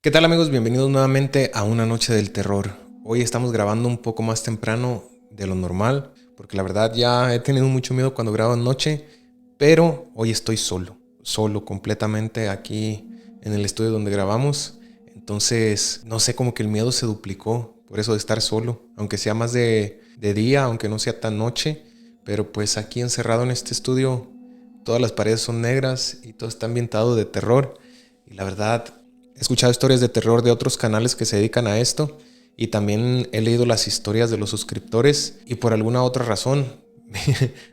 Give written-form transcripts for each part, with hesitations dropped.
¿Qué tal, amigos? Bienvenidos nuevamente a una noche del terror. Hoy estamos grabando un poco más temprano de lo normal, porque la verdad ya he tenido mucho miedo cuando grabo en noche, pero hoy estoy solo completamente aquí en el estudio donde grabamos. Entonces, no sé, como que el miedo se duplicó por eso de estar solo, aunque sea más de día, aunque no sea tan noche, pero pues aquí encerrado en este estudio, todas las paredes son negras y todo está ambientado de terror. Y la verdad, he escuchado historias de terror de otros canales que se dedican a esto y también he leído las historias de los suscriptores y por alguna otra razón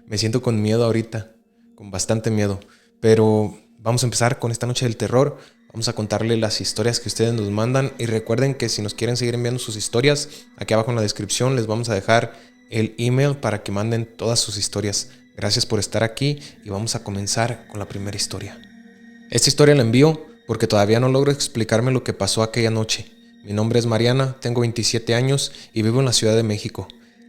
me siento con miedo ahorita, con bastante miedo. Pero vamos a empezar con esta noche del terror. Vamos a contarle las historias que ustedes nos mandan y recuerden que si nos quieren seguir enviando sus historias, aquí abajo en la descripción les vamos a dejar el email para que manden todas sus historias. Gracias por estar aquí y vamos a comenzar con la primera historia. Esta historia la envío porque todavía no logro explicarme lo que pasó aquella noche. Mi nombre es Mariana, tengo 27 años y vivo en la Ciudad de México.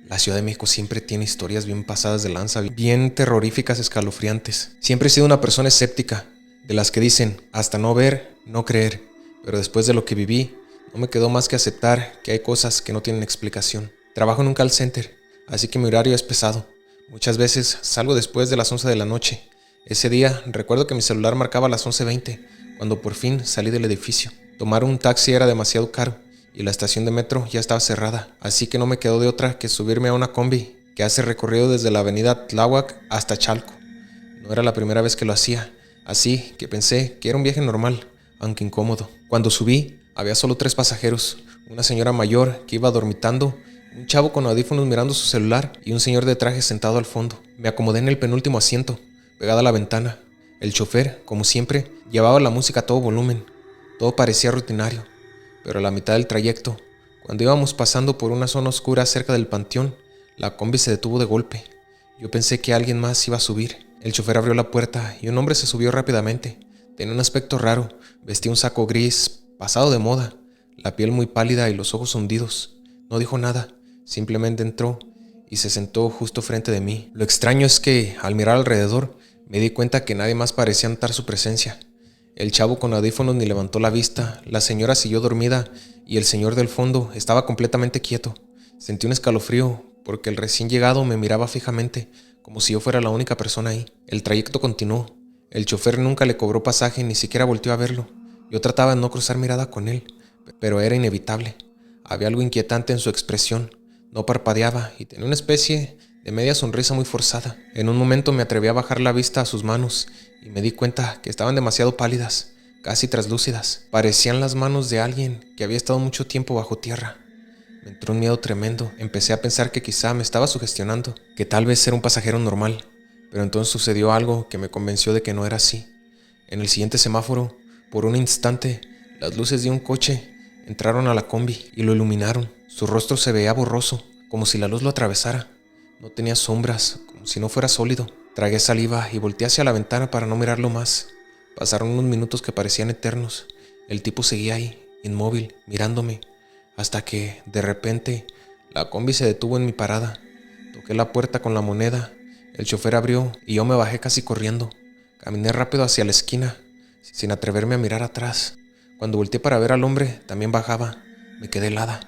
La Ciudad de México siempre tiene historias bien pasadas de lanza, bien terroríficas, escalofriantes. Siempre he sido una persona escéptica, de las que dicen, hasta no ver, no creer. Pero después de lo que viví, no me quedó más que aceptar que hay cosas que no tienen explicación. Trabajo en un call center, así que mi horario es pesado. Muchas veces salgo después de las 11 de la noche. Ese día recuerdo que mi celular marcaba las 11:20 cuando por fin salí del edificio. Tomar un taxi era demasiado caro y la estación de metro ya estaba cerrada, así que no me quedó de otra que subirme a una combi que hace recorrido desde la avenida Tláhuac hasta Chalco. No era la primera vez que lo hacía, así que pensé que era un viaje normal, aunque incómodo. Cuando subí, había solo 3 pasajeros, una señora mayor que iba dormitando, un chavo con audífonos mirando su celular y un señor de traje sentado al fondo. Me acomodé en el penúltimo asiento, pegada a la ventana. El chofer, como siempre, llevaba la música a todo volumen. Todo parecía rutinario, pero a la mitad del trayecto, cuando íbamos pasando por una zona oscura cerca del panteón, la combi se detuvo de golpe. Yo pensé que alguien más iba a subir. El chofer abrió la puerta y un hombre se subió rápidamente. Tenía un aspecto raro, vestía un saco gris, pasado de moda, la piel muy pálida y los ojos hundidos. No dijo nada, simplemente entró y se sentó justo frente de mí. Lo extraño es que, al mirar alrededor, me di cuenta que nadie más parecía notar su presencia. El chavo con audífonos ni levantó la vista, la señora siguió dormida y el señor del fondo estaba completamente quieto. Sentí un escalofrío porque el recién llegado me miraba fijamente, como si yo fuera la única persona ahí. El trayecto continuó. El chofer nunca le cobró pasaje, ni siquiera volteó a verlo. Yo trataba de no cruzar mirada con él, pero era inevitable. Había algo inquietante en su expresión. No parpadeaba y tenía una especie de media sonrisa muy forzada. En un momento me atreví a bajar la vista a sus manos y me di cuenta que estaban demasiado pálidas, casi translúcidas. Parecían las manos de alguien que había estado mucho tiempo bajo tierra. Me entró un miedo tremendo. Empecé a pensar que quizá me estaba sugestionando, que tal vez era un pasajero normal, pero entonces sucedió algo que me convenció de que no era así. En el siguiente semáforo, por un instante, las luces de un coche entraron a la combi y lo iluminaron. Su rostro se veía borroso, como si la luz lo atravesara. No tenía sombras, como si no fuera sólido. Tragué saliva y volteé hacia la ventana para no mirarlo más. Pasaron unos minutos que parecían eternos. El tipo seguía ahí, inmóvil, mirándome, hasta que, de repente, la combi se detuvo en mi parada. Toqué la puerta con la moneda. El chofer abrió y yo me bajé casi corriendo. Caminé rápido hacia la esquina, sin atreverme a mirar atrás. Cuando volteé para ver al hombre, también bajaba. Me quedé helada.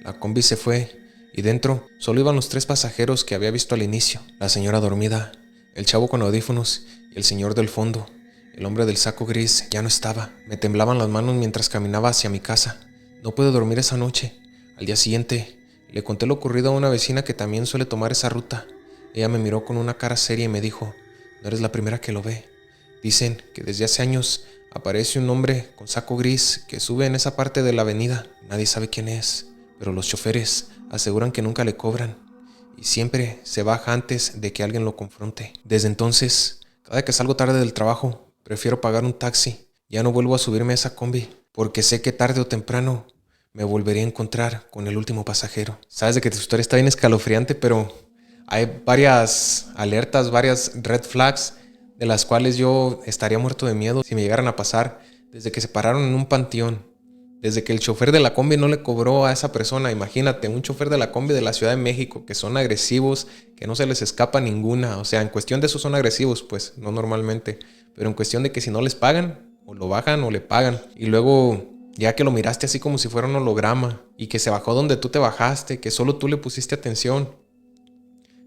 La combi se fue y dentro solo iban los 3 pasajeros que había visto al inicio. La señora dormida, el chavo con audífonos y el señor del fondo. El hombre del saco gris ya no estaba. Me temblaban las manos mientras caminaba hacia mi casa. No pude dormir esa noche. Al día siguiente, le conté lo ocurrido a una vecina que también suele tomar esa ruta. Ella me miró con una cara seria y me dijo, no eres la primera que lo ve. Dicen que desde hace años aparece un hombre con saco gris que sube en esa parte de la avenida. Nadie sabe quién es, pero los choferes aseguran que nunca le cobran y siempre se baja antes de que alguien lo confronte. Desde entonces, cada que salgo tarde del trabajo, prefiero pagar un taxi. Ya no vuelvo a subirme a esa combi, porque sé que tarde o temprano me volvería a encontrar con el último pasajero. Sabes de que tu historia está bien escalofriante, pero hay varias alertas, varias red flags de las cuales yo estaría muerto de miedo si me llegaran a pasar. Desde que se pararon en un panteón, desde que el chofer de la combi no le cobró a esa persona. Imagínate, un chofer de la combi de la Ciudad de México, que son agresivos, que no se les escapa ninguna. O sea, en cuestión de eso son agresivos, pues, no normalmente. Pero en cuestión de que si no les pagan, o lo bajan o le pagan. Y luego ya que lo miraste así como si fuera un holograma y que se bajó donde tú te bajaste, que solo tú le pusiste atención.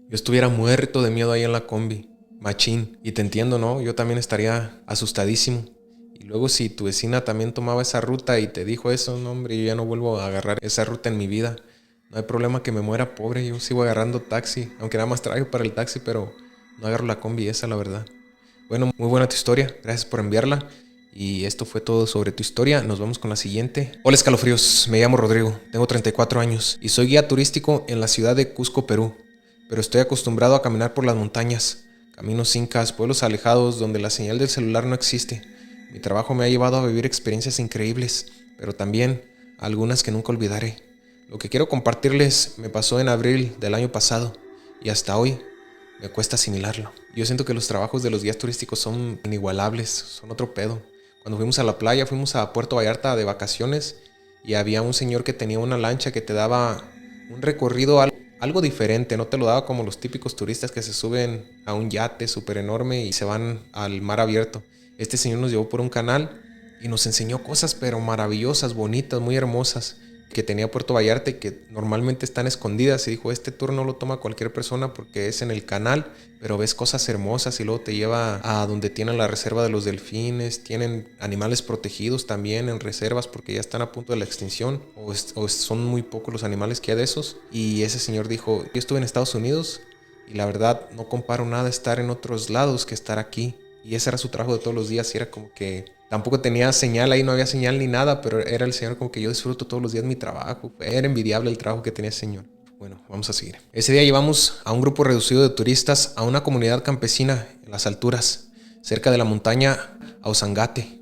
Yo estuviera muerto de miedo ahí en la combi, machín, y te entiendo, ¿no? Yo también estaría asustadísimo. Y luego si tu vecina también tomaba esa ruta y te dijo eso, no hombre, yo ya no vuelvo a agarrar esa ruta en mi vida. No hay problema que me muera pobre, yo sigo agarrando taxi, aunque nada más traigo para el taxi, pero no agarro la combi esa, la verdad. Bueno, muy buena tu historia, gracias por enviarla. Y esto fue todo sobre tu historia, nos vamos con la siguiente. Hola escalofríos, me llamo Rodrigo, tengo 34 años y soy guía turístico en la ciudad de Cusco, Perú. Pero estoy acostumbrado a caminar por las montañas, caminos incas, pueblos alejados donde la señal del celular no existe. Mi trabajo me ha llevado a vivir experiencias increíbles, pero también algunas que nunca olvidaré. Lo que quiero compartirles me pasó en abril del año pasado y hasta hoy me cuesta asimilarlo. Yo siento que los trabajos de los guías turísticos son inigualables, son otro pedo. Cuando fuimos a la playa, fuimos a Puerto Vallarta de vacaciones y había un señor que tenía una lancha que te daba un recorrido algo diferente, no te lo daba como los típicos turistas que se suben a un yate súper enorme y se van al mar abierto. Este señor nos llevó por un canal y nos enseñó cosas pero maravillosas, bonitas, muy hermosas que tenía Puerto Vallarta y que normalmente están escondidas. Y dijo, este tour no lo toma cualquier persona porque es en el canal, pero ves cosas hermosas y luego te lleva a donde tienen la reserva de los delfines, tienen animales protegidos también en reservas porque ya están a punto de la extinción o son muy pocos los animales que hay de esos. Y ese señor dijo, yo estuve en Estados Unidos y la verdad no comparo nada estar en otros lados que estar aquí. Y ese era su trabajo de todos los días y era como que tampoco tenía señal ahí, no había señal ni nada, pero era el señor como que yo disfruto todos los días mi trabajo. Era envidiable el trabajo que tenía ese señor. Bueno, vamos a seguir. Ese día llevamos a un grupo reducido de turistas a una comunidad campesina en las alturas, cerca de la montaña Ausangate.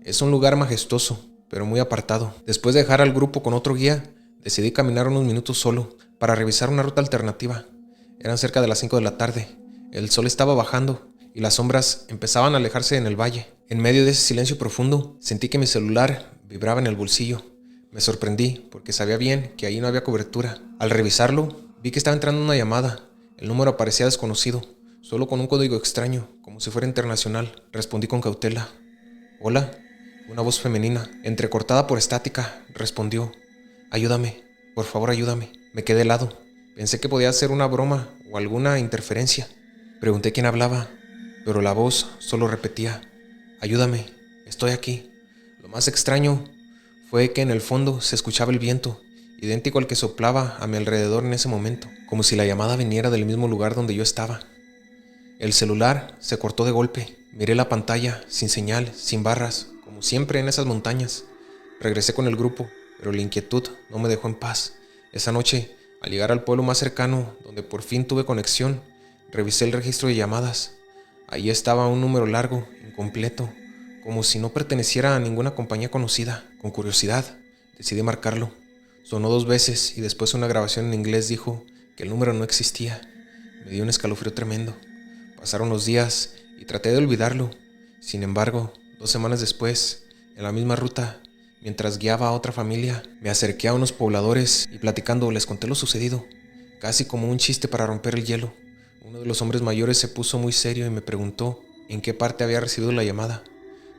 Es un lugar majestuoso, pero muy apartado. Después de dejar al grupo con otro guía, decidí caminar unos minutos solo para revisar una ruta alternativa. Eran cerca de las 5 de la tarde. El sol estaba bajando y las sombras empezaban a alejarse en el valle. En medio de ese silencio profundo, sentí que mi celular vibraba en el bolsillo. Me sorprendí porque sabía bien que ahí no había cobertura. Al revisarlo, vi que estaba entrando una llamada. El número parecía desconocido, solo con un código extraño, como si fuera internacional. Respondí con cautela. Hola, una voz femenina, entrecortada por estática, respondió. Ayúdame, por favor ayúdame. Me quedé helado. Pensé que podía ser una broma o alguna interferencia. Pregunté quién hablaba, pero la voz solo repetía, ayúdame, estoy aquí. Lo más extraño fue que en el fondo se escuchaba el viento, idéntico al que soplaba a mi alrededor en ese momento, como si la llamada viniera del mismo lugar donde yo estaba. El celular se cortó de golpe, miré la pantalla, sin señal, sin barras, como siempre en esas montañas. Regresé con el grupo, pero la inquietud no me dejó en paz. Esa noche, al llegar al pueblo más cercano, donde por fin tuve conexión, revisé el registro de llamadas. Ahí estaba un número largo, incompleto, como si no perteneciera a ninguna compañía conocida. Con curiosidad, decidí marcarlo. Sonó 2 veces y después una grabación en inglés dijo que el número no existía. Me dio un escalofrío tremendo. Pasaron los días y traté de olvidarlo. Sin embargo, 2 semanas después, en la misma ruta, mientras guiaba a otra familia, me acerqué a unos pobladores y platicando les conté lo sucedido, casi como un chiste para romper el hielo. Uno de los hombres mayores se puso muy serio y me preguntó en qué parte había recibido la llamada.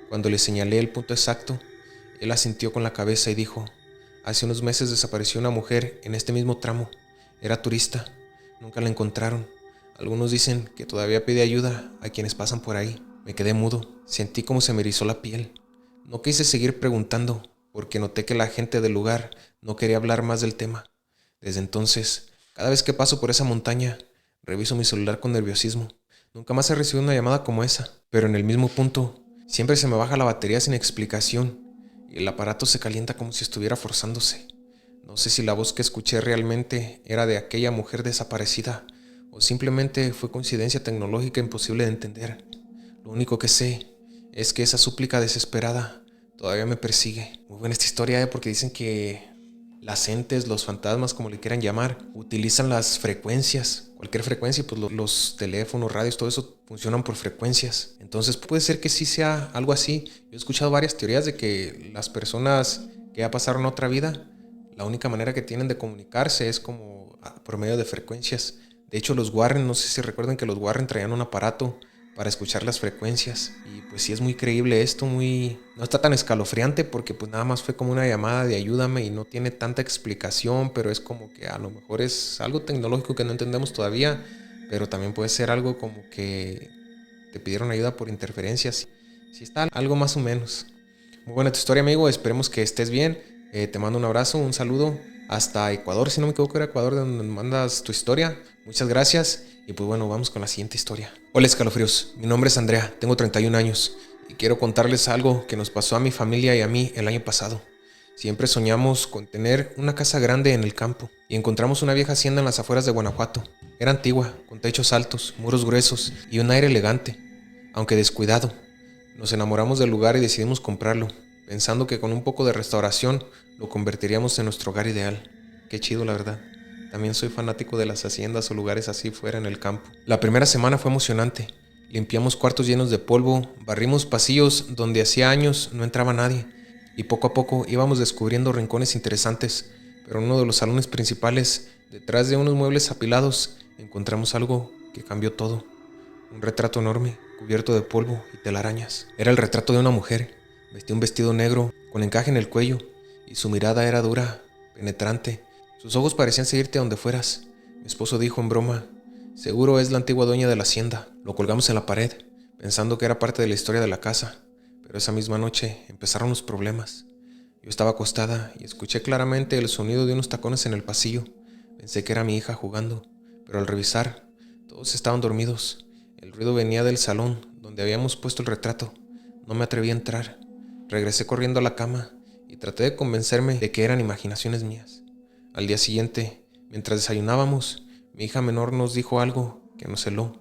Cuando le señalé el punto exacto, él asintió con la cabeza y dijo, hace unos meses desapareció una mujer en este mismo tramo. Era turista, nunca la encontraron. Algunos dicen que todavía pide ayuda a quienes pasan por ahí. Me quedé mudo, sentí como se me erizó la piel. No quise seguir preguntando, porque noté que la gente del lugar no quería hablar más del tema. Desde entonces, cada vez que paso por esa montaña, reviso mi celular con nerviosismo. Nunca más he recibido una llamada como esa, pero en el mismo punto, siempre se me baja la batería sin explicación y el aparato se calienta como si estuviera forzándose. No sé si la voz que escuché realmente era de aquella mujer desaparecida o simplemente fue coincidencia tecnológica imposible de entender. Lo único que sé es que esa súplica desesperada todavía me persigue. Muy buena esta historia, porque dicen que las entes, los fantasmas, como le quieran llamar, utilizan las frecuencias, cualquier frecuencia, pues los teléfonos, radios, todo eso funcionan por frecuencias. Entonces puede ser que sí sea algo así. Yo he escuchado varias teorías de que las personas que ya pasaron otra vida, la única manera que tienen de comunicarse es como por medio de frecuencias. De hecho, los Warren, no sé si recuerdan que los Warren traían un aparato para escuchar las frecuencias. Y pues sí es muy creíble esto, no está tan escalofriante porque pues nada más fue como una llamada de ayúdame y no tiene tanta explicación, pero es como que a lo mejor es algo tecnológico que no entendemos todavía, pero también puede ser algo como que te pidieron ayuda por interferencias. Sí está algo más o menos. Muy buena tu historia, amigo, esperemos que estés bien. Te mando un abrazo, un saludo hasta Ecuador, si no me equivoco era Ecuador de donde mandas tu historia. Muchas gracias. Y pues bueno, vamos con la siguiente historia. Hola escalofríos, mi nombre es Andrea, tengo 31 años y quiero contarles algo que nos pasó a mi familia y a mí el año pasado. Siempre soñamos con tener una casa grande en el campo y encontramos una vieja hacienda en las afueras de Guanajuato. Era antigua, con techos altos, muros gruesos y un aire elegante, aunque descuidado. Nos enamoramos del lugar y decidimos comprarlo, pensando que con un poco de restauración lo convertiríamos en nuestro hogar ideal. Qué chido, la verdad. También soy fanático de las haciendas o lugares así fuera en el campo. La primera semana fue emocionante. Limpiamos cuartos llenos de polvo, barrimos pasillos donde hacía años no entraba nadie, y poco a poco íbamos descubriendo rincones interesantes, pero en uno de los salones principales, detrás de unos muebles apilados, encontramos algo que cambió todo. Un retrato enorme, cubierto de polvo y telarañas. Era el retrato de una mujer. Vestía un vestido negro, con encaje en el cuello, y su mirada era dura, penetrante. Sus ojos parecían seguirte a donde fueras. Mi esposo dijo en broma, seguro es la antigua dueña de la hacienda. Lo colgamos en la pared, pensando que era parte de la historia de la casa. Pero esa misma noche empezaron los problemas. Yo estaba acostada y escuché claramente el sonido de unos tacones en el pasillo. Pensé que era mi hija jugando, pero al revisar, todos estaban dormidos. El ruido venía del salón, donde habíamos puesto el retrato. No me atreví a entrar. Regresé corriendo a la cama y traté de convencerme de que eran imaginaciones mías. Al día siguiente, mientras desayunábamos, mi hija menor nos dijo algo que nos heló.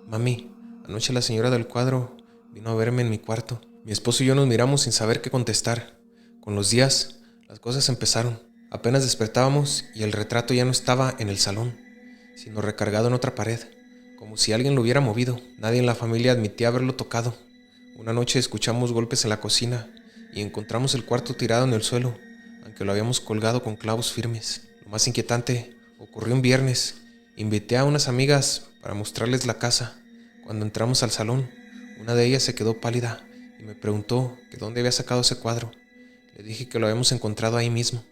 Mami, anoche la señora del cuadro vino a verme en mi cuarto. Mi esposo y yo nos miramos sin saber qué contestar. Con los días, las cosas empezaron. Apenas despertábamos y el retrato ya no estaba en el salón, sino recargado en otra pared, como si alguien lo hubiera movido. Nadie en la familia admitía haberlo tocado. Una noche escuchamos golpes en la cocina y encontramos el cuarto tirado en el suelo, aunque lo habíamos colgado con clavos firmes. Lo más inquietante ocurrió un viernes. Invité a unas amigas para mostrarles la casa. Cuando entramos al salón, una de ellas se quedó pálida y me preguntó que dónde había sacado ese cuadro. Le dije que lo habíamos encontrado ahí mismo.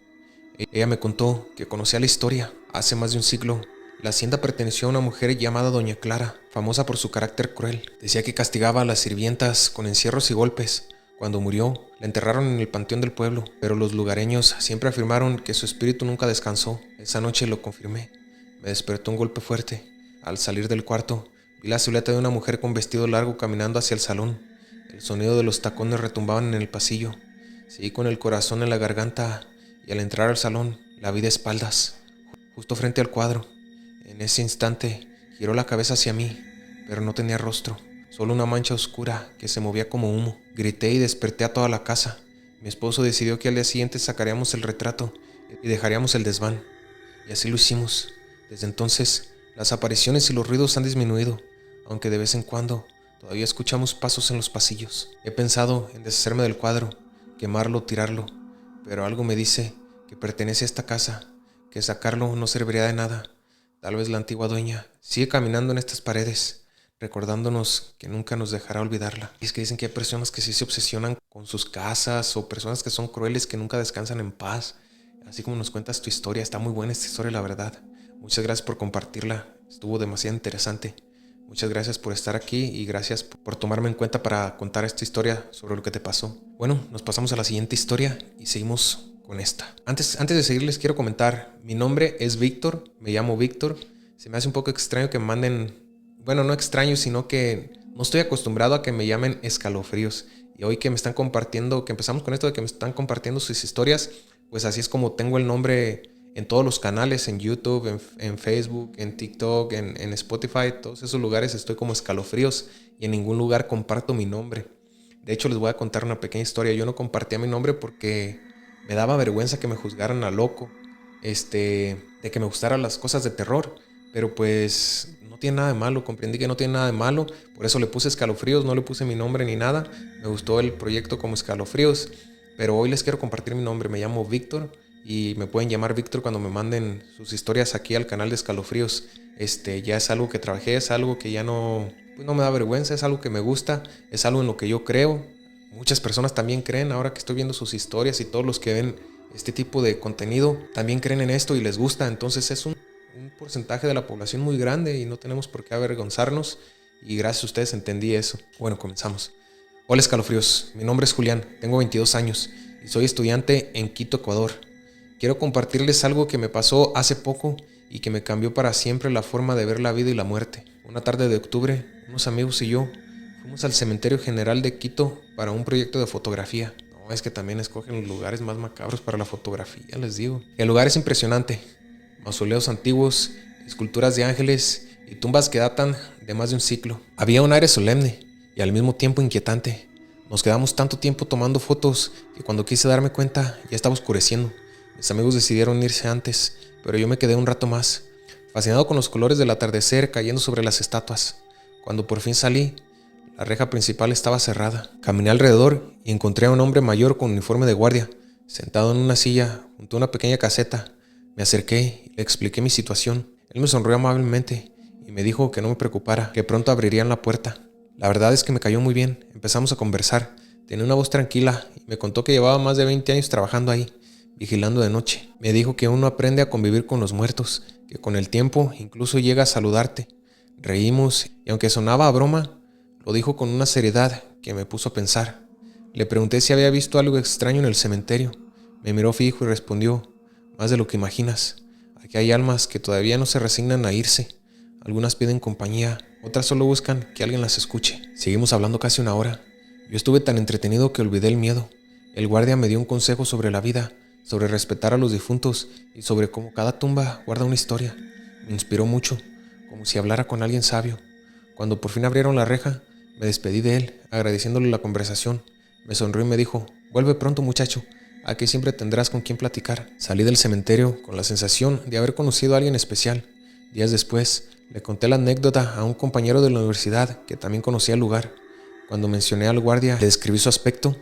Ella me contó que conocía la historia. Hace más de un siglo, la hacienda perteneció a una mujer llamada Doña Clara, famosa por su carácter cruel. Decía que castigaba a las sirvientas con encierros y golpes. Cuando murió, la enterraron en el panteón del pueblo, pero los lugareños siempre afirmaron que su espíritu nunca descansó. Esa noche lo confirmé. Me despertó un golpe fuerte. Al salir del cuarto, vi la silueta de una mujer con vestido largo caminando hacia el salón. El sonido de los tacones retumbaban en el pasillo. Seguí con el corazón en la garganta y al entrar al salón, la vi de espaldas, justo frente al cuadro. En ese instante, giró la cabeza hacia mí, pero no tenía rostro. Solo una mancha oscura que se movía como humo. Grité y desperté a toda la casa. Mi esposo decidió que al día siguiente sacaríamos el retrato y dejaríamos el desván. Y así lo hicimos. Desde entonces, las apariciones y los ruidos han disminuido, aunque de vez en cuando todavía escuchamos pasos en los pasillos. He pensado en deshacerme del cuadro, quemarlo o tirarlo, pero algo me dice que pertenece a esta casa, que sacarlo no serviría de nada. Tal vez la antigua dueña sigue caminando en estas paredes, recordándonos que nunca nos dejará olvidarla. Y es que dicen que hay personas que sí se obsesionan con sus casas o personas que son crueles, que nunca descansan en paz. Así como nos cuentas tu historia, está muy buena esta historia, la verdad. Muchas gracias por compartirla, estuvo demasiado interesante. Muchas gracias por estar aquí y gracias por tomarme en cuenta para contar esta historia sobre lo que te pasó. Bueno, nos pasamos a la siguiente historia y seguimos con esta. Antes de seguir les quiero comentar, mi nombre es Víctor, me llamo Víctor. Se me hace un poco extraño que me manden, bueno, no extraño, sino que no estoy acostumbrado a que me llamen escalofríos. Y hoy que me están compartiendo, que empezamos con esto de que me están compartiendo sus historias, pues así es como tengo el nombre en todos los canales, en YouTube, en Facebook, en TikTok, en Spotify, todos esos lugares estoy como escalofríos y en ningún lugar comparto mi nombre. De hecho, les voy a contar una pequeña historia. Yo no compartía mi nombre porque me daba vergüenza que me juzgaran a loco, de que me gustaran las cosas de terror, pero pues no tiene nada de malo, comprendí que no tiene nada de malo, por eso le puse escalofríos, no le puse mi nombre ni nada. Me gustó el proyecto como escalofríos, pero hoy les quiero compartir mi nombre. Me llamo Víctor y me pueden llamar Víctor cuando me manden sus historias aquí al canal de Escalofríos. Ya es algo que trabajé, es algo que ya no, pues no me da vergüenza, es algo que me gusta, es algo en lo que yo creo. Muchas personas también creen, ahora que estoy viendo sus historias, y todos los que ven este tipo de contenido también creen en esto y les gusta. Entonces es un porcentaje de la población muy grande y no tenemos por qué avergonzarnos, y gracias a ustedes entendí eso. Bueno, comenzamos. Hola Escalofríos, mi nombre es Julián, tengo 22 años y soy estudiante en Quito, Ecuador. Quiero compartirles algo que me pasó hace poco y que me cambió para siempre la forma de ver la vida y la muerte. Una tarde de octubre, unos amigos y yo fuimos al Cementerio General de Quito para un proyecto de fotografía. No, es que también escogen los lugares más macabros para la fotografía, les digo. El lugar es impresionante. Mausoleos antiguos, esculturas de ángeles y tumbas que datan de más de un siglo. Había un aire solemne y al mismo tiempo inquietante. Nos quedamos tanto tiempo tomando fotos que cuando quise darme cuenta ya estaba oscureciendo. Mis amigos decidieron irse antes, pero yo me quedé un rato más, fascinado con los colores del atardecer cayendo sobre las estatuas. Cuando por fin salí, la reja principal estaba cerrada. Caminé alrededor y encontré a un hombre mayor con uniforme de guardia, sentado en una silla junto a una pequeña caseta. Me acerqué y le expliqué mi situación. Él me sonrió amablemente y me dijo que no me preocupara, que pronto abrirían la puerta. La verdad es que me cayó muy bien. Empezamos a conversar. Tenía una voz tranquila y me contó que llevaba más de 20 años trabajando ahí, vigilando de noche. Me dijo que uno aprende a convivir con los muertos, que con el tiempo incluso llega a saludarte. Reímos y aunque sonaba a broma, lo dijo con una seriedad que me puso a pensar. Le pregunté si había visto algo extraño en el cementerio. Me miró fijo y respondió: más de lo que imaginas. Aquí hay almas que todavía no se resignan a irse. Algunas piden compañía, otras solo buscan que alguien las escuche. Seguimos hablando casi una hora. Yo estuve tan entretenido que olvidé el miedo. El guardia me dio un consejo sobre la vida, sobre respetar a los difuntos y sobre cómo cada tumba guarda una historia. Me inspiró mucho, como si hablara con alguien sabio. Cuando por fin abrieron la reja, me despedí de él, agradeciéndole la conversación. Me sonrió y me dijo: vuelve pronto, muchacho. Aquí siempre tendrás con quien platicar. Salí del cementerio con la sensación de haber conocido a alguien especial. Días después, le conté la anécdota a un compañero de la universidad que también conocía el lugar. Cuando mencioné al guardia, le describí su aspecto: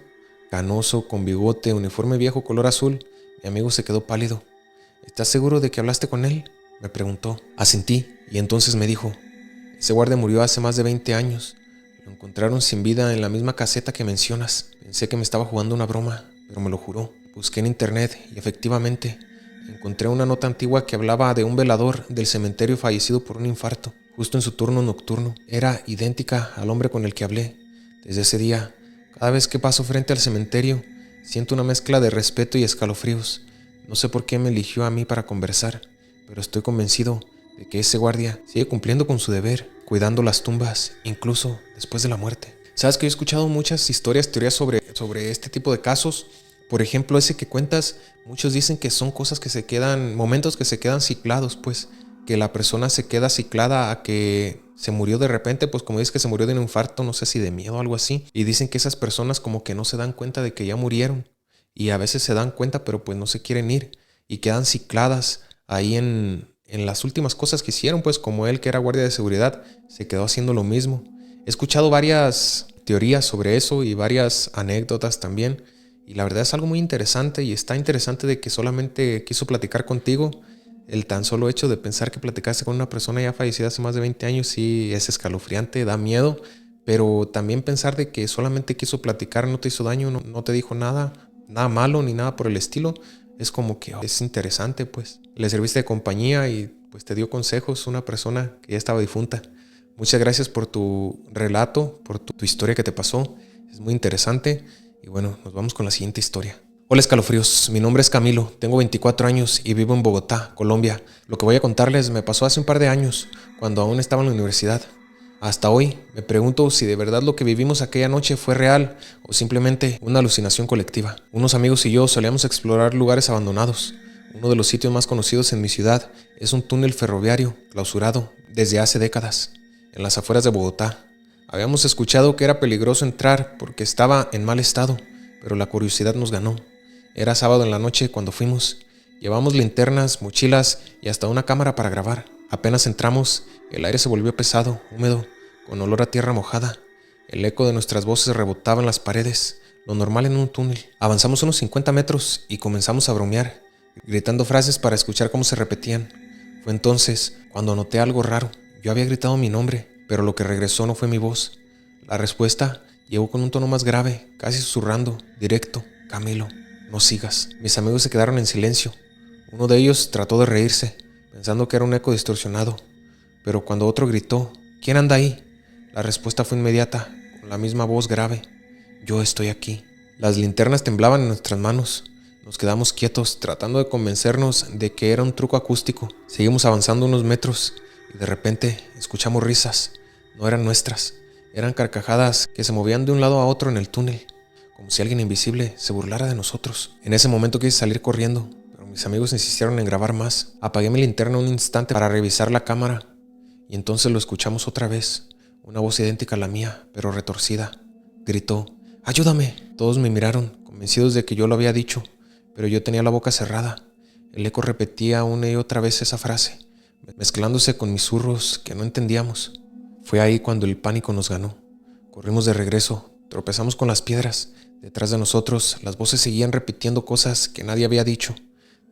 canoso, con bigote, uniforme viejo color azul. Mi amigo se quedó pálido. ¿Estás seguro de que hablaste con él?, me preguntó. Asentí, y entonces me dijo: ese guardia murió hace más de 20 años. Lo encontraron sin vida en la misma caseta que mencionas. Pensé que me estaba jugando una broma, pero me lo juró. Busqué en internet y efectivamente encontré una nota antigua que hablaba de un velador del cementerio fallecido por un infarto, justo en su turno nocturno. Era idéntica al hombre con el que hablé. Desde ese día, cada vez que paso frente al cementerio, siento una mezcla de respeto y escalofríos. No sé por qué me eligió a mí para conversar, pero estoy convencido de que ese guardia sigue cumpliendo con su deber, cuidando las tumbas, incluso después de la muerte. Sabes que yo he escuchado muchas teorías sobre este tipo de casos. Por ejemplo, ese que cuentas, muchos dicen que son cosas que se quedan, momentos que se quedan ciclados, pues, que la persona se queda ciclada a que se murió de repente, pues como dices que se murió de un infarto, no sé si de miedo o algo así. Y dicen que esas personas como que no se dan cuenta de que ya murieron. Y a veces se dan cuenta, pero pues no se quieren ir. Y quedan cicladas ahí en las últimas cosas que hicieron, pues como él, que era guardia de seguridad, se quedó haciendo lo mismo. He escuchado varias teorías sobre eso y varias anécdotas también. Y la verdad es algo muy interesante, y está interesante de que solamente quiso platicar contigo. El tan solo hecho de pensar que platicaste con una persona ya fallecida hace más de 20 años sí es escalofriante, da miedo. Pero también pensar de que solamente quiso platicar, no te hizo daño, no te dijo nada malo ni nada por el estilo, es como que es interesante, pues. Le serviste de compañía y pues te dio consejos una persona que ya estaba difunta. Muchas gracias por tu relato, por tu historia que te pasó. Es muy interesante. Y bueno, nos vamos con la siguiente historia. Hola Escalofríos, mi nombre es Camilo, tengo 24 años y vivo en Bogotá, Colombia. Lo que voy a contarles me pasó hace un par de años, cuando aún estaba en la universidad. Hasta hoy me pregunto si de verdad lo que vivimos aquella noche fue real o simplemente una alucinación colectiva. Unos amigos y yo solíamos explorar lugares abandonados. Uno de los sitios más conocidos en mi ciudad es un túnel ferroviario clausurado desde hace décadas, en las afueras de Bogotá. Habíamos escuchado que era peligroso entrar porque estaba en mal estado, pero la curiosidad nos ganó. Era sábado en la noche cuando fuimos. Llevamos linternas, mochilas y hasta una cámara para grabar. Apenas entramos, el aire se volvió pesado, húmedo, con olor a tierra mojada. El eco de nuestras voces rebotaba en las paredes, lo normal en un túnel. Avanzamos unos 50 metros y comenzamos a bromear. gritando frases para escuchar cómo se repetían. Fue entonces cuando noté algo raro. Yo había gritado mi nombre, pero lo que regresó no fue mi voz. La respuesta llegó con un tono más grave, casi susurrando, directo: Camilo, no sigas. Mis amigos se quedaron en silencio. Uno de ellos trató de reírse, pensando que era un eco distorsionado. Pero cuando otro gritó: ¿Quién anda ahí?, la respuesta fue inmediata, con la misma voz grave: Yo estoy aquí. Las linternas temblaban en nuestras manos. Nos quedamos quietos, tratando de convencernos de que era un truco acústico. Seguimos avanzando unos metros y de repente escuchamos risas. No eran nuestras, eran carcajadas que se movían de un lado a otro en el túnel, como si alguien invisible se burlara de nosotros. En ese momento quise salir corriendo, pero mis amigos insistieron en grabar más. Apagué mi linterna un instante para revisar la cámara y entonces lo escuchamos otra vez. Una voz idéntica a la mía, pero retorcida. Gritó: ¡Ayúdame! Todos me miraron, convencidos de que yo lo había dicho, pero yo tenía la boca cerrada. El eco repetía una y otra vez esa frase, mezclándose con mis susurros que no entendíamos. Fue ahí cuando el pánico nos ganó. Corrimos de regreso, tropezamos con las piedras. Detrás de nosotros, las voces seguían repitiendo cosas que nadie había dicho.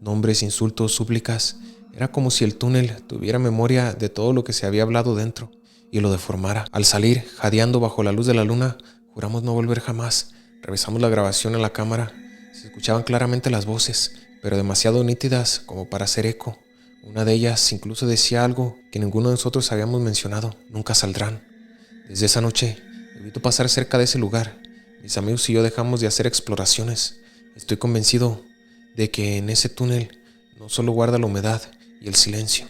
Nombres, insultos, súplicas. Era como si el túnel tuviera memoria de todo lo que se había hablado dentro y lo deformara. Al salir, jadeando bajo la luz de la luna, juramos no volver jamás. Revisamos la grabación en la cámara. Se escuchaban claramente las voces, pero demasiado nítidas como para hacer eco. Una de ellas incluso decía algo que ninguno de nosotros habíamos mencionado: nunca saldrán. Desde esa noche, evito pasar cerca de ese lugar. Mis amigos y yo dejamos de hacer exploraciones. Estoy convencido de que en ese túnel no solo guarda la humedad y el silencio,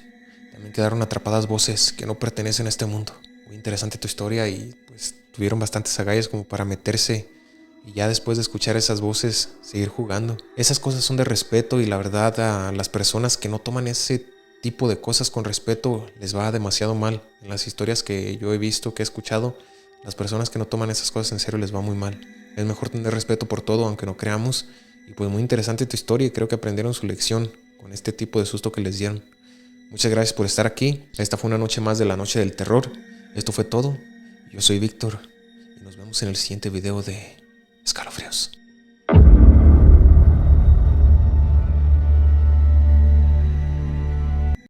también quedaron atrapadas voces que no pertenecen a este mundo. Muy interesante tu historia y pues tuvieron bastantes agallas como para meterse y ya después de escuchar esas voces seguir jugando. Esas cosas son de respeto y la verdad a las personas que no toman ese tipo de cosas con respeto les va demasiado mal. En las historias que yo he visto, que he escuchado, las personas que no toman esas cosas en serio les va muy mal. Es mejor tener respeto por todo aunque no creamos. Y pues muy interesante tu historia y creo que aprendieron su lección con este tipo de susto que les dieron. Muchas gracias por estar aquí. Esta fue una noche más de la Noche del Terror. Esto fue todo. Yo soy Víctor y nos vemos en el siguiente video de Escalofríos.